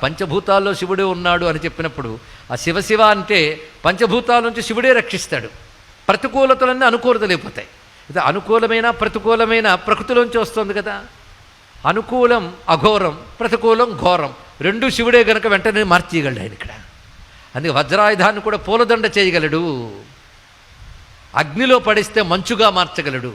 పంచభూతాల్లో శివుడే ఉన్నాడు అని చెప్పినప్పుడు ఆ శివ అంటే పంచభూతాల నుంచి శివుడే రక్షిస్తాడు. ప్రతికూలతలన్నీ అనుకూలతలైపోతాయి. ఇది అనుకూలమైన ప్రతికూలమైన ప్రకృతిలోంచి వస్తుంది కదా. అనుకూలం అఘోరం, ప్రతికూలం ఘోరం, రెండు శివుడే గనక వెంటనే మార్చేయగలడు ఆయన ఇక్కడ. అందుకే వజ్రాయుధాన్ని కూడా పూలదండ చేయగలడు, అగ్నిలో పడిస్తే మంచుగా మార్చగలడు,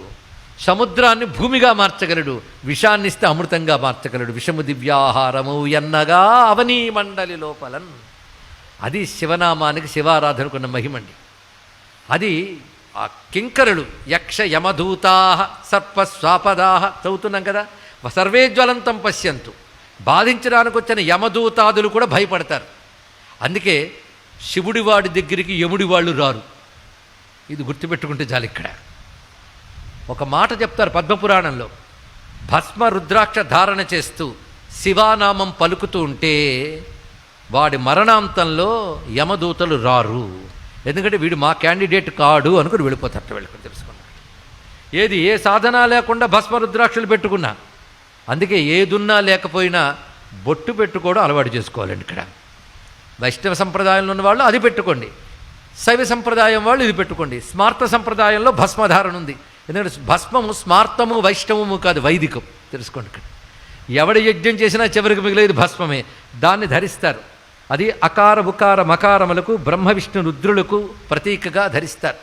సముద్రాన్ని భూమిగా మార్చగలడు, విషాన్ని ఇస్తే అమృతంగా మార్చగలడు. విషము దివ్యాహారము ఎన్నగా అవనీ మండలి లోపలన్. అది శివనామానికి శివారాధనకున్న మహిమండి. అది ఆ కింకరులు యక్ష యమదూతా సర్పస్వాపదా చదువుతున్నాం కదా. సర్వే జ్వలంతం పశ్యంతు. బాధించడానికి వచ్చిన యమదూతాదులు కూడా భయపడతారు. అందుకే శివుడి వాడి దగ్గరికి యముడి వాళ్ళు రారు. ఇది గుర్తుపెట్టుకుంటే చాలు. ఇక్కడ ఒక మాట చెప్తారు పద్మపురాణంలో, భస్మ రుద్రాక్ష ధారణ చేస్తూ శివానామం పలుకుతూ ఉంటే వాడి మరణాంతంలో యమదూతలు రారు. ఎందుకంటే వీడు మా క్యాండిడేట్ కాడు అనుకుని వెళ్ళిపోతారట. వెళ్ళుకుని తెలుసుకున్నాడు. ఏది ఏ సాధన లేకుండా భస్మ రుద్రాక్షలు పెట్టుకున్నా, అందుకే ఏదున్నా లేకపోయినా బొట్టు పెట్టుకోవడం అలవాటు చేసుకోవాలండి. ఇక్కడ వైష్ణవ సంప్రదాయంలో ఉన్న వాళ్ళు అది పెట్టుకోండి, శైవ సంప్రదాయం వాళ్ళు ఇది పెట్టుకోండి. స్మార్త సంప్రదాయంలో భస్మధారణ ఉంది. ఎందుకంటే భస్మము స్మార్తము వైష్ణవము కాదు, వైదికం. తెలుసుకోండి. ఇక్కడ ఎవడ యజ్ఞం చేసినా చివరికి మిగిలేదు భస్మమే. దాన్ని ధరిస్తారు. అది అకార ఉకార మకారములకు బ్రహ్మ విష్ణు రుద్రులకు ప్రతీకగా ధరిస్తారు.